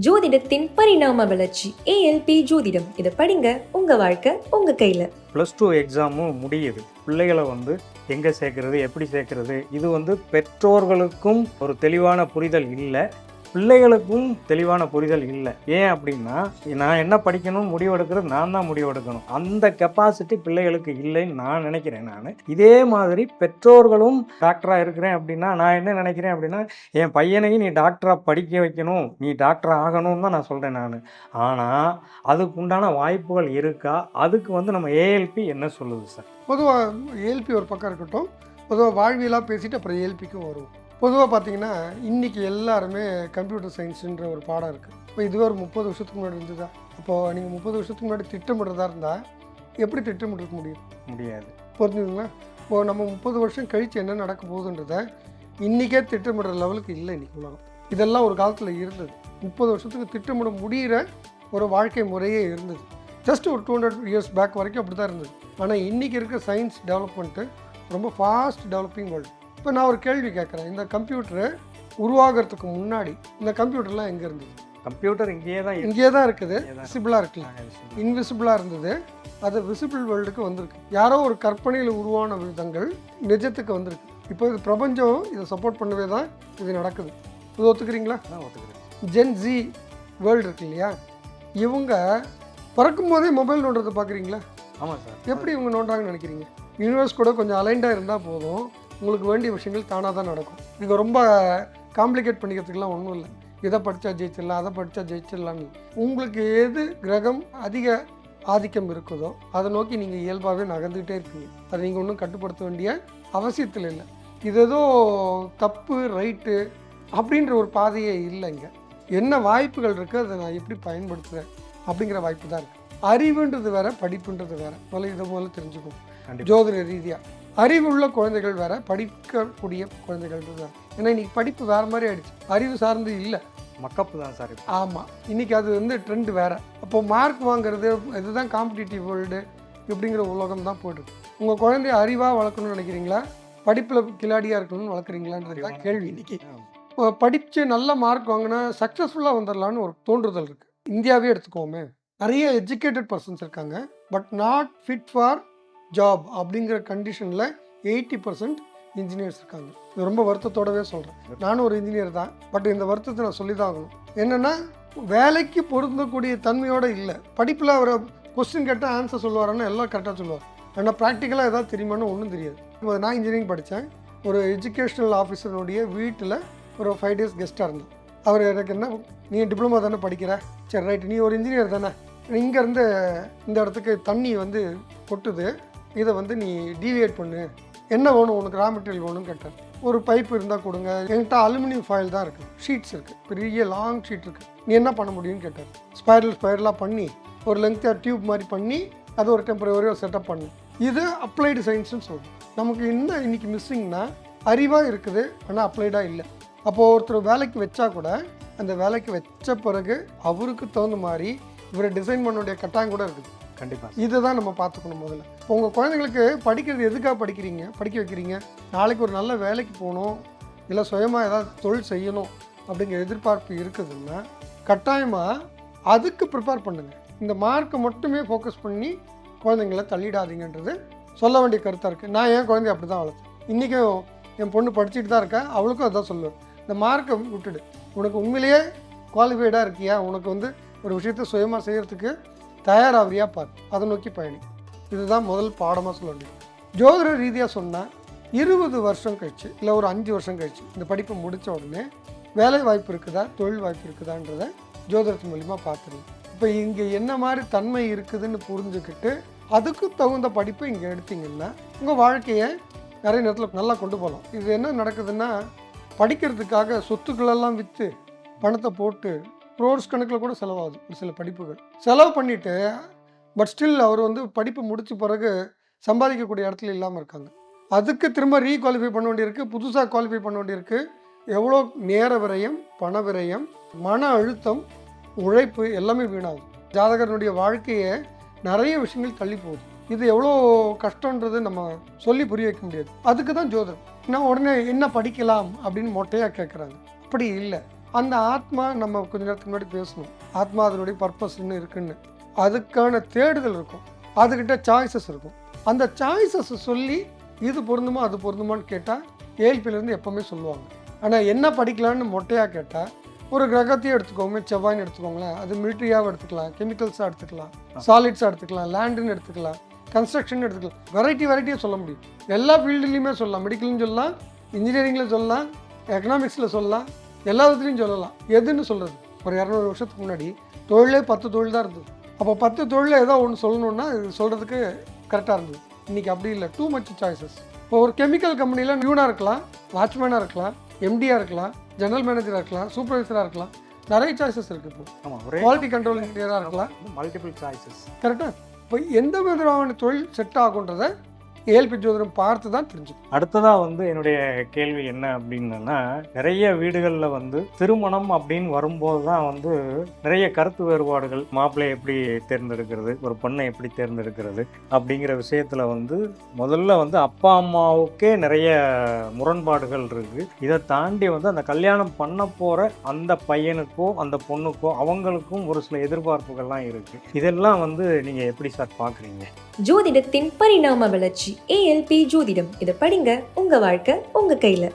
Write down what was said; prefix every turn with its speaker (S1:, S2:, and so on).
S1: ஜோதிடத்தின் பரிணாம வளர்ச்சி ஏஎல்பி ஜோதிடம். இதை படிங்க, உங்க வாழ்க்கை உங்க கையில.
S2: +2 எக்ஸாமும் முடியுது. பிள்ளைகளை எங்கே சேர்க்கறது, எப்படி சேர்க்கறது, இது பெற்றோர்களுக்கும் ஒரு தெளிவான புரிதல் இல்லை, பிள்ளைகளுக்கும் தெளிவான புரிதல் இல்லை. ஏன் அப்படின்னா, நான் என்ன படிக்கணும் முடிவெடுக்கிறது நான் தான் முடிவெடுக்கணும். அந்த கெப்பாசிட்டி பிள்ளைகளுக்கு இல்லைன்னு நான் நினைக்கிறேன். நான் இதே மாதிரி பெற்றோர்களும் டாக்டராக இருக்கிறேன் அப்படின்னா நான் என்ன நினைக்கிறேன் அப்படின்னா, என் பையனையும் நீ டாக்டராக படிக்க வைக்கணும், நீ டாக்டர் ஆகணும்னு தான் நான் சொல்கிறேன் நான். ஆனால் அதுக்கு உண்டான வாய்ப்புகள் இருக்கா? அதுக்கு நம்ம ஏஎல்பி என்ன சொல்லுது சார்?
S3: பொதுவாக ஏஎல்பி ஒரு பக்கம் இருக்கட்டும், பொதுவாக வாழ்வியலாக பேசிட்டு அப்புறம் ஏஎல்பிக்கும் வருவோம். பொதுவாக பார்த்தீங்கன்னா இன்றைக்கி எல்லாருமே கம்ப்யூட்டர் சயின்ஸுன்ற ஒரு பாடம் இருக்குது. இப்போ இதுவே ஒரு 30 வருஷத்துக்கு முன்னாடி இருந்ததா? அப்போது நீங்கள் 30 வருஷத்துக்கு முன்னாடி திட்டமிடுறதா இருந்தால் எப்படி திட்டமிட்டுருக்க முடியாது? புரிஞ்சுதுங்களா? இப்போது நம்ம 30 வருஷம் கழித்து என்ன நடக்க போகுதுன்றதை இன்றைக்கே திட்டமிடுற லெவலுக்கு இல்லை இன்றைக்கி உலகம். இதெல்லாம் ஒரு காலத்தில் இருந்தது. 30 வருஷத்துக்கு திட்டமிட முடிகிற ஒரு வாழ்க்கை முறையே இருந்தது. ஜஸ்ட் ஒரு 200 இயர்ஸ் பேக் வரைக்கும் அப்படி தான் இருந்தது. ஆனால் இன்றைக்கி இருக்க சயின்ஸ் டெவலப்மெண்ட்டு ரொம்ப ஃபாஸ்ட் டெவலப்பிங் வேர்ல்டு. இப்போ நான் ஒரு கேள்வி கேட்குறேன், இந்த கம்ப்யூட்டரு உருவாகிறதுக்கு முன்னாடி இந்த கம்ப்யூட்டர்லாம் எங்கே இருந்தது?
S2: கம்ப்யூட்டர் இங்கேயே தான் இருக்குது.
S3: விசிபிளாக இருக்குல்ல, இன்விசிபிளாக இருந்தது. அது விசிபிள் வேர்ல்டுக்கு வந்திருக்கு. யாரோ ஒரு கற்பனையில் உருவான விதங்கள் நிஜத்துக்கு வந்திருக்கு. இப்போ இது பிரபஞ்சம் இதை சப்போர்ட் பண்ணவே தான் இது நடக்குது. இது ஒத்துக்கிறீங்களா?
S2: ஒத்துக்கிறேன்.
S3: ஜென் ஜி வேர்ல்டு இருக்கு இல்லையா, இவங்க பிறக்கும் போதே மொபைல் நோண்டுறதை பார்க்குறீங்களா?
S2: ஆமாம் சார்.
S3: எப்படி இவங்க நோண்டாங்கன்னு நினைக்கிறீங்க? யூனிவர்ஸ் கூட கொஞ்சம் அலைண்டாக இருந்தால் போதும், உங்களுக்கு வேண்டிய விஷயங்கள் தானாக தான் நடக்கும். நீங்கள் ரொம்ப காம்ப்ளிகேட் பண்ணிக்கிறதுக்கெலாம் ஒன்றும் இல்லை. இதை படித்தா ஜெயிச்சிடலாம், அதை படித்தா ஜெயிச்சிடலான்னு. உங்களுக்கு எது கிரகம் அதிக ஆதிக்கம் இருக்குதோ அதை நோக்கி நீங்கள் இயல்பாகவே நகர்ந்துக்கிட்டே இருப்பீங்க. அதை நீங்கள் ஒன்றும் கட்டுப்படுத்த வேண்டிய அவசியத்தில் இல்லை. இது ஏதோ தப்பு ரைட்டு அப்படின்ற ஒரு பாதையே இல்லைங்க. என்ன வாய்ப்புகள் இருக்குது, அதை நான் எப்படி பயன்படுத்துகிறேன் அப்படிங்கிற வாய்ப்பு தான் இருக்குது. அறிவுன்றது வேறு, படிப்புன்றது வேறு. முதல்ல தெரிஞ்சுக்கணும். ஜோதிட ரீதியாக அறிவுள்ள குழந்தைகள் வேறு, படிக்கக்கூடிய குழந்தைகள் வேறு. ஏன்னா இன்றைக்கி படிப்பு வேறு மாதிரி ஆகிடுச்சு, அறிவு சார்ந்து இல்லை,
S2: மக்கப்பு தான் சார்.
S3: ஆமாம், இன்றைக்கி அது ட்ரெண்டு வேறு. அப்போது மார்க் வாங்குறது இதுதான் காம்படிட்டிவ் வேர்ல்டு இப்படிங்கிற உலகம் தான் போய்ட்டுருக்கு. உங்கள் குழந்தைய அறிவாக வளர்க்கணும்னு நினைக்கிறீங்களா, படிப்பில் கிளாடியாக இருக்கணும்னு வளர்க்குறீங்களான்றது தான் கேள்வி. இன்றைக்கி படித்து நல்ல மார்க் வாங்கினா சக்ஸஸ்ஃபுல்லாக வந்துடலான்னு ஒரு தோன்றுதல் இருக்குது. இந்தியாவே எடுத்துக்கோமே, நிறைய எஜுகேட்டட் பர்சன்ஸ் இருக்காங்க, but not fit for job அப்படிங்கிற கண்டிஷனில் 80% இன்ஜினியர்ஸ் இருக்காங்க. இது ரொம்ப வருத்தத்தோடவே சொல்கிறேன். நானும் ஒரு இன்ஜினியர் தான், பட் இந்த வருத்தத்தை நான் சொல்லி தான் ஆகணும். என்னென்னா, வேலைக்கு பொருந்தக்கூடிய தன்மையோடு இல்லை. படிப்பில் அவர் கொஸ்டின் கேட்டால் ஆன்சர் சொல்லுவாருன்னா எல்லாம் கரெக்டாக சொல்லுவார், ஆனால் ப்ராக்டிக்கலாக எதாவது தெரியுமான்னு ஒன்றும் தெரியாது. இப்போ நான் இன்ஜினியரிங் படித்தேன். ஒரு எஜுகேஷ்னல் ஆஃபீஸருடைய வீட்டில் ஒரு 5 days கெஸ்ட்டாக இருந்தேன். அவர் எனக்கு என்ன, நீ டிப்ளமா தானே படிக்கிற, சரி ரைட்டு, நீ ஒரு இன்ஜினியர் தானே, இங்கேருந்து இந்த இடத்துக்கு தண்ணி கொட்டுது, இதை நீ டீவியேட் பண்ணு, என்ன வேணும் உனக்கு, ரா மெட்டீரியல் வேணும்னு கேட்டார். ஒரு பைப் இருந்தால் கொடுங்க, என்கிட்ட அலுமினியம் ஃபாயில் தான் இருக்குது, ஷீட்ஸ் இருக்குது, பெரிய லாங் ஷீட் இருக்குது, நீ என்ன பண்ண முடியும்னு கேட்டார். ஸ்பைரலாக பண்ணி ஒரு லெங்க்த்தாக டியூப் மாதிரி பண்ணி அது ஒரு டெம்பரவரியாக செட்டப் பண்ணு. இது அப்ளைடு சயின்ஸ்னு சொல்லுவோம். நமக்கு என்ன இன்றைக்கி மிஸ்ஸிங்னா, அறிவாக இருக்குது ஆனால் அப்ளைடாக இல்லை. அப்போது ஒருத்தர் வேலைக்கு வச்சா கூட அந்த வேலைக்கு வச்ச பிறகு அவருக்கு தகுந்த மாதிரி இவரை டிசைன் பண்ண கட்டாயம் கூட இருக்குது.
S2: கண்டிப்பாக
S3: இதை தான் நம்ம பார்த்துக்கணும். முதல்ல இப்போ உங்கள் குழந்தைங்களுக்கு படிக்கிறது எதுக்காக படிக்க வைக்கிறீங்க? நாளைக்கு ஒரு நல்ல வேலைக்கு போகணும், இல்லை சுயமாக ஏதாவது தொழில் செய்யணும் அப்படிங்கிற எதிர்பார்ப்பு இருக்குதுன்னா கட்டாயமாக அதுக்கு ப்ரிப்பேர் பண்ணுங்கள். இந்த மார்க்கை மட்டுமே ஃபோக்கஸ் பண்ணி குழந்தைங்கள தள்ளிடாதீங்கன்றது சொல்ல வேண்டிய கருத்தாக இருக்குது. நான் என் குழந்தைய அப்படி தான் வளர்த்தேன். இன்றைக்கும் என் பொண்ணு படிச்சுட்டு தான் இருக்கேன், அவளுக்கும் அதுதான் சொல்லுவேன். இந்த மார்க்கை விட்டுடு, உனக்கு உண்மையிலேயே குவாலிஃபைடாக இருக்கியா, உனக்கு ஒரு விஷயத்தை சுயமாக செய்கிறதுக்கு தயாராகிறியா பார், அதை நோக்கி பயணி. இதுதான் முதல் பாடமாக சொல்ல வேண்டியது. ஜோதிட ரீதியாக சொன்னால் 20 வருஷம் கழிச்சு இல்லை ஒரு 5 வருஷம் கழிச்சு இந்த படிப்பை முடித்த உடனே வேலை வாய்ப்பு இருக்குதா, தொழில் வாய்ப்பு இருக்குதான்றதை ஜோதிடத்தின் மூலிமா பார்த்துருங்க. இப்போ இங்கே என்ன மாதிரி தன்மை இருக்குதுன்னு புரிஞ்சுக்கிட்டு அதுக்கு தகுந்த படிப்பை இங்கே எடுத்திங்கன்னா உங்கள் வாழ்க்கையை நிறைய நேரத்தில் நல்லா கொண்டு போகலாம். இது என்ன நடக்குதுன்னா, படிக்கிறதுக்காக சொத்துக்களெல்லாம் விற்று பணத்தை போட்டு க்ரோர்ஸ் கணக்கில் கூட செலவாகுது ஒரு சில படிப்புகள். செலவு பண்ணிவிட்டு பட் ஸ்டில் அவர் படிப்பு முடித்த பிறகு சம்பாதிக்கக்கூடிய இடத்துல இல்லாமல் இருக்காங்க. அதுக்கு திரும்ப ரீகுவாலிஃபை பண்ண வேண்டியிருக்கு, புதுசாக குவாலிஃபை பண்ண வேண்டியிருக்கு. எவ்வளோ நேர விரயம், பண விரயம், மன அழுத்தம், உழைப்பு எல்லாமே வீணாகும். ஜாதகனுடைய வாழ்க்கையை நிறைய விஷயங்கள் தள்ளி போகுது. இது எவ்வளோ கஷ்டன்றது நம்ம சொல்லி புரிய வைக்க முடியாது. அதுக்கு தான் ஜோதிடம். நான் உடனே என்ன படிக்கலாம் அப்படின்னு மொட்டையாக கேட்குறாங்க. அப்படி இல்லை. அந்த ஆத்மா நம்ம கொஞ்ச நேரத்துக்கு முன்னாடி பேசணும், ஆத்மா அதனுடைய பர்பஸ்ன்னு இருக்குன்னு, அதுக்கான தேடுதல் இருக்கும், அதுக்கிட்ட சாய்ஸஸ் இருக்கும். அந்த சாய்ஸஸ் சொல்லி இது பொருந்துமா அது பொருந்துமான்னு கேட்டால் ஏஎல்பியிலேருந்து எப்போவுமே சொல்லுவாங்க. ஆனால் என்ன படிக்கலான்னு மொட்டையாக கேட்டால் ஒரு கிரகத்தையும் எடுத்துக்கோங்க, செவ்வாய்னு எடுத்துக்கோங்களேன், அது மிலிட்ரியாகவும் எடுத்துக்கலாம், கெமிக்கல்ஸாக எடுத்துக்கலாம், சாலிட்ஸாக எடுத்துக்கலாம், லேண்டுன்னு எடுத்துக்கலாம், கன்ஸ்ட்ரக்ஷன் எடுத்துக்கலாம், வெரைட்டியாக சொல்ல முடியும். எல்லா ஃபீல்டுலேயுமே சொல்லலாம், மெடிக்கல்னு சொல்லலாம், இன்ஜினியரிங்கில் சொல்லலாம், எக்கனாமிக்ஸில் சொல்லலாம், எல்லா விதத்துலையும் சொல்லலாம். எதுன்னு சொல்கிறது? ஒரு 200 வருஷத்துக்கு முன்னாடி தொழிலே 10 தொழில் தான் இருந்தது. அப்போ 10 தொழில் ஏதோ ஒன்று சொல்லணுன்னா இது சொல்கிறதுக்கு கரெக்டாக இருந்தது. இன்றைக்கி அப்படி இல்லை, டூ மச் சாய்ஸஸ். இப்போ ஒரு கெமிக்கல் கம்பெனியில் நியூனாக இருக்கலாம், வாட்ச்மேனாக இருக்கலாம், எம்டியாக இருக்கலாம், ஜெனரல் மேனேஜராக இருக்கலாம், சூப்பர்வைசராக இருக்கலாம், நிறைய சாய்ஸஸ் இருக்குது. இப்போ
S2: ஆமாம்,
S3: குவாலிட்டி கண்ட்ரோல் இன்ஜினியராக இருக்கலாம்,
S2: மல்டிபிள் சாய்ஸஸ்.
S3: கரெக்டாக. இப்போ எந்த விதமான தொழில் செட் ஆகுன்றதை ஏஎல்பி ஜோதிடம் பார்த்து தான் தெரிஞ்சுக்கும்.
S2: அடுத்ததாக வந்து என்னுடைய கேள்வி என்ன அப்படின்னா, நிறைய வீடுகளில் வந்து திருமணம் அப்படின்னு வரும்போது தான் வந்து நிறைய கருத்து வேறுபாடுகள், மாப்பிள்ளை எப்படி தேர்ந்தெடுக்கிறது, ஒரு பொண்ணை எப்படி தேர்ந்தெடுக்கிறது அப்படிங்கிற விஷயத்தில் வந்து முதல்ல வந்து அப்பா அம்மாவுக்கே நிறைய முரண்பாடுகள் இருக்குது. இதை தாண்டி வந்து அந்த கல்யாணம் பண்ண போகிற அந்த பையனுக்கோ அந்த பொண்ணுக்கோ அவங்களுக்கும் ஒரு சில எதிர்பார்ப்புகள்லாம் இருக்குது. இதெல்லாம் வந்து நீங்கள் எப்படி சார் பார்க்குறீங்க?
S1: ஜோதிடத்தின் பரிணாம வளர்ச்சி ஏஎல்பி ஜோதிடம். இதை படிங்க, உங்க வாழ்க்கை உங்க கையில.